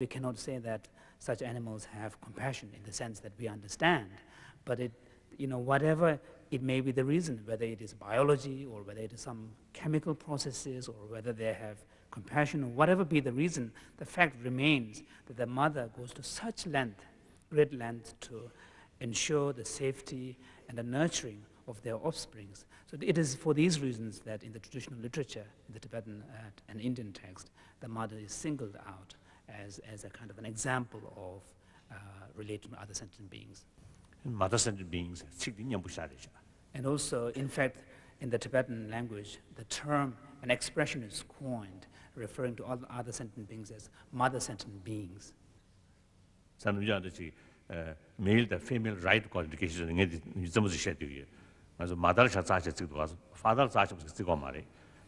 We cannot say that such animals have compassion in the sense that we understand, but whatever it may be the reason, whether it is biology or whether it is some chemical processes or whether they have compassion or whatever be the reason, the fact remains that the mother goes to such length, great length, to ensure the safety and the nurturing of their offsprings. So it is for these reasons that in the traditional literature, in the Tibetan and Indian text, the mother is singled out as a kind of an example of relating to other sentient beings. Mother sentient beings. And also, in fact, in the Tibetan language, the term, an expression is coined referring to all other sentient beings as mother sentient beings. Male the female right qualification is the most as a mother father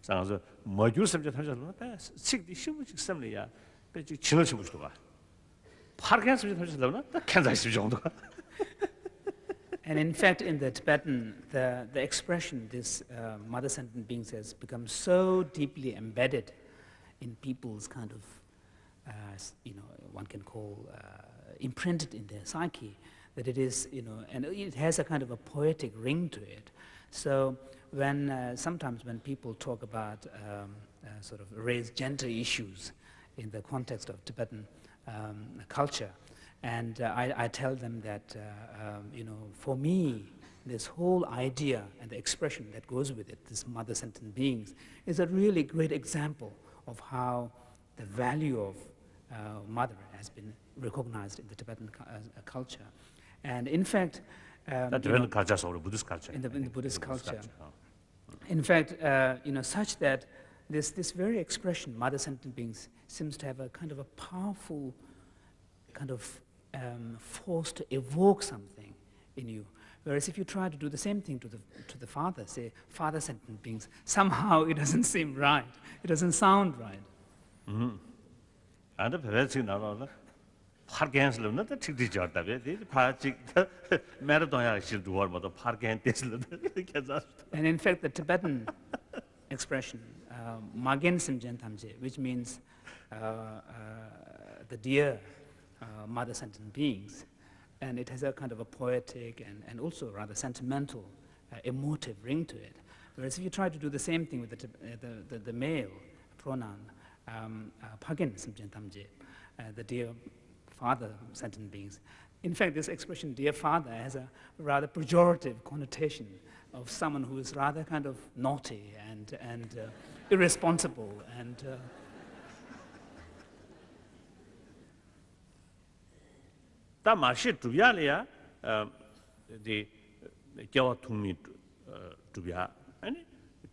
so module subject has sick the assembly. And in fact, in the Tibetan, the expression, this mother sentient beings, has become so deeply embedded in people's kind of, one can call imprinted in their psyche, that it is, and it has a kind of a poetic ring to it. So when sometimes when people talk about sort of raised gender issues in the context of Tibetan culture, and I tell them that, for me, this whole idea and the expression that goes with it, this mother sentient beings, is a really great example of how the value of mother has been recognized in the Tibetan culture. And in fact, Tibetan culture or Buddhist culture? In the Buddhist culture. In fact, such that this very expression, mother sentient beings, seems to have a kind of a powerful kind of force to evoke something in you. Whereas if you try to do the same thing to the father, say father sentient beings, somehow it doesn't seem right. It doesn't sound right. And the parents now, parkans live not the tricky jar, the party marathon actually do what the parkan Tesla. And in fact, the Tibetan expression, Magen Simjen Tamje, which means the dear mother sentient beings, and it has a kind of a poetic and also rather sentimental, emotive ring to it. Whereas if you try to do the same thing with the male pronoun, Pagen Simjen Tamje, the dear father sentient beings. In fact, this expression, dear father, has a rather pejorative connotation of someone who is rather kind of naughty and irresponsible and Marshit to Yalia, the Jawa Tumi to be and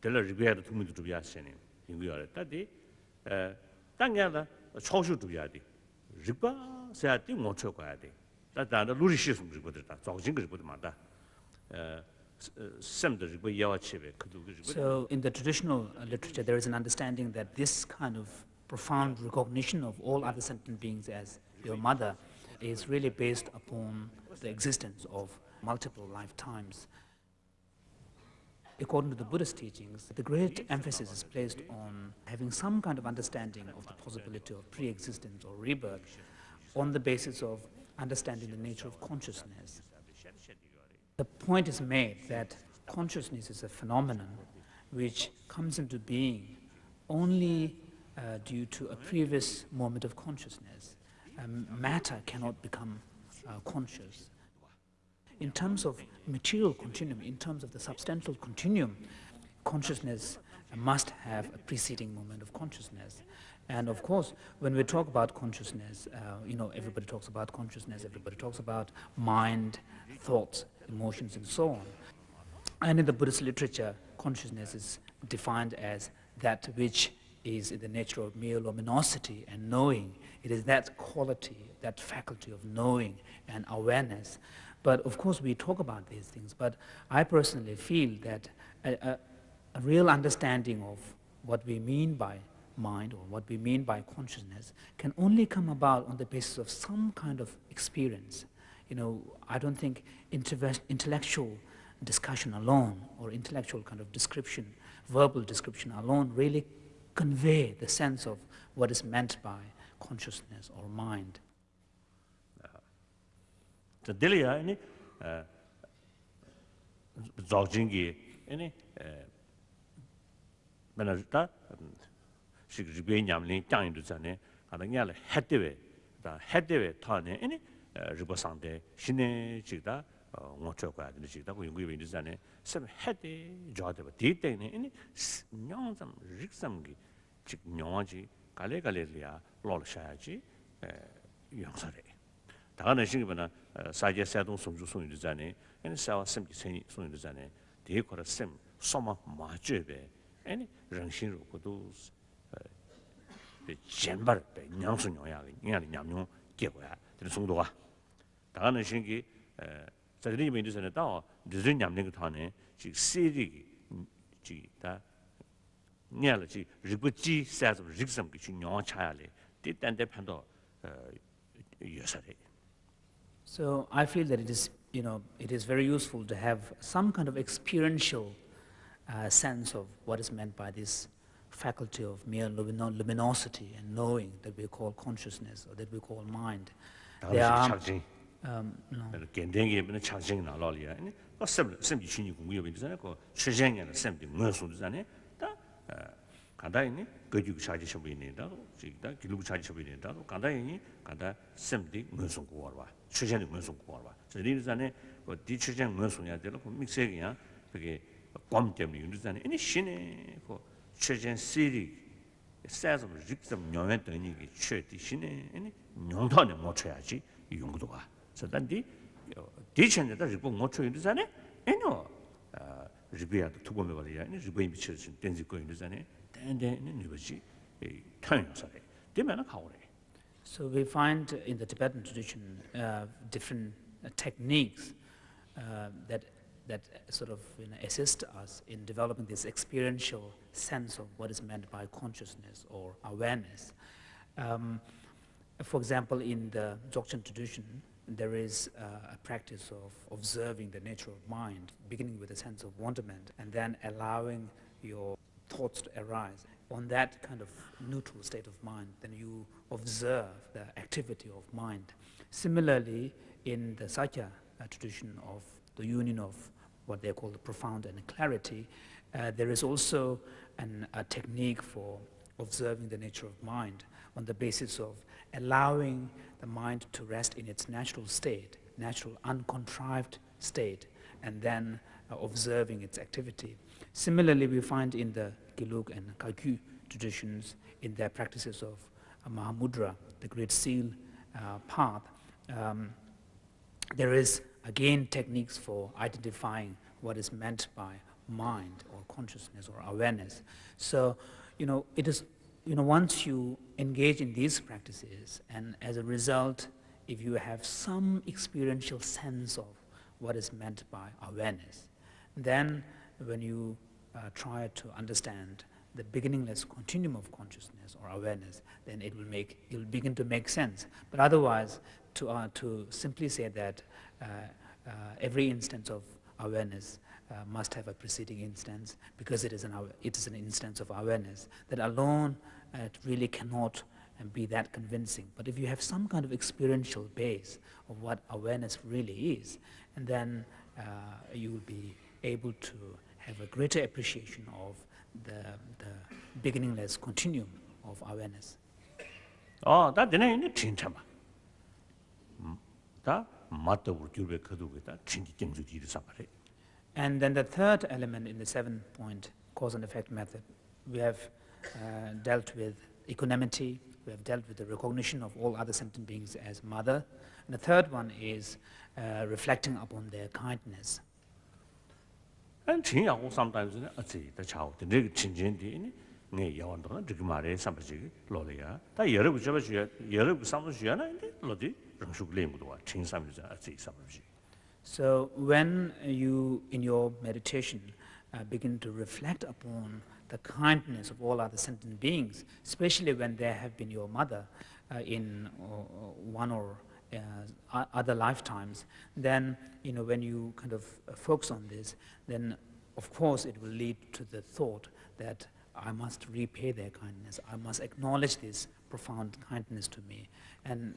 tell her regret to me to be a sending in the other day. Tangana, a social to Yadi. Ripa said, I won't choke at it. That the Lurishism with it, talking with Manda. So in the traditional literature, there is an understanding that this kind of profound recognition of all other sentient beings as your mother is really based upon the existence of multiple lifetimes. According to the Buddhist teachings, the great emphasis is placed on having some kind of understanding of the possibility of pre-existence or rebirth on the basis of understanding the nature of consciousness. The point is made that consciousness is a phenomenon which comes into being only due to a previous moment of consciousness. Matter cannot become conscious. In terms of material continuum, in terms of the substantial continuum, consciousness must have a preceding moment of consciousness. And of course, when we talk about consciousness, everybody talks about consciousness, everybody talks about mind, thoughts, emotions, and so on. And in the Buddhist literature, consciousness is defined as that which is in the nature of mere luminosity and knowing. It is that quality, that faculty of knowing and awareness. But of course, we talk about these things, but I personally feel that a real understanding of what we mean by mind or what we mean by consciousness can only come about on the basis of some kind of experience. I don't think intellectual discussion alone or intellectual kind of description, verbal description alone really convey the sense of what is meant by consciousness or mind. The Delia, any Lojong, any Benazita, she could be yamling down to Zane, and the Yale had the Tane, any Ribosande, Shine Chita, Mochoka, and the Chita, we give in the Zane, some had the job of detail, any Nyonsam, Rixamgi, Chick Nyanji, Galegalelia, Lord Shaji, Yongsare. 다가는 시기보다 사제 세동 송주 송유 전에 아니 사와 셈기 송유 전에 대거라 셈 소마 마죄베 아니 정신으로 고도 젠발 냥수 녀야 인간이 냠용 깨고야 그 정도가 다가는 시기 자들이 메디선에 다 늦은 냠는 거 타네 지 세리 지다 냐르지 리부지 사즈 리그섬 그 녀 차야래 뒤단데 판도 여사래. So I feel that it is, it is very useful to have some kind of experiential sense of what is meant by this faculty of mere luminosity and knowing that we call consciousness or that we call mind. There are 간다이니 거기고 차지 셔보이နေတာ지다 길고 차지 셔보이နေတာ간다이니 간다 셈디 무슨 거와 추전이 무슨 거와 저리잖아요 그 추전 무슨 해야 되고 믹스해야 그게 ቋ 때문에 유리잖아요 이 신의 그 추전 시리 사서 직접 녀면 되니 게 최디 신의 이 녀도는 못 쳐야지 이 용도가 저단디 디천에다 리보 못 쳐야 되잖아요 에노 리비아도 두 번에 말이야 이 리보이 미쳐진 댄지 거 있잖아요 So we find in the Tibetan tradition different techniques that sort of assist us in developing this experiential sense of what is meant by consciousness or awareness. For example, in the Dzogchen tradition, there is a practice of observing the nature of mind, beginning with a sense of wonderment, and then allowing your thoughts to arise. On that kind of neutral state of mind, then you observe the activity of mind. Similarly, in the Sakya tradition of the union of what they call the profound and clarity, there is also a technique for observing the nature of mind on the basis of allowing the mind to rest in its natural state, natural uncontrived state, and then observing its activity. Similarly, we find in the Gelug and Kagyu traditions, in their practices of Mahamudra, the Great Seal path, there is again techniques for identifying what is meant by mind or consciousness or awareness. So, it is, once you engage in these practices, and as a result, if you have some experiential sense of what is meant by awareness, then when you try to understand the beginningless continuum of consciousness or awareness, then it will begin to make sense. But otherwise, to simply say that every instance of awareness must have a preceding instance because it is an instance of awareness, that alone it really cannot be that convincing. But if you have some kind of experiential base of what awareness really is, and then you will be able to have a greater appreciation of the beginningless continuum of awareness. 다 되네 진짜 봐. 다 맞다고 줄배 거두겠다. 진짜 경주지를 사발해. And then the third element in the 7-point cause and effect method, we have dealt with equanimity, we have dealt with the recognition of all other sentient beings as mother, and the third one is reflecting upon their kindness. And 진야고 sometimes 어찌 더 차오. 근데 진진디 네 야원도 저기 말에 삼바지 로리야. 다 여러분 잡아주야. 여러분 삼바주야나 근데 로디 정숙레무도와 진삼이자 어찌 삼바지. So when you in your meditation begin to reflect upon the kindness of all other sentient beings, especially when they have been your mother in one or other lifetimes, then when you kind of focus on this, then of course it will lead to the thought that I must repay their kindness, I must acknowledge this profound kindness to me. And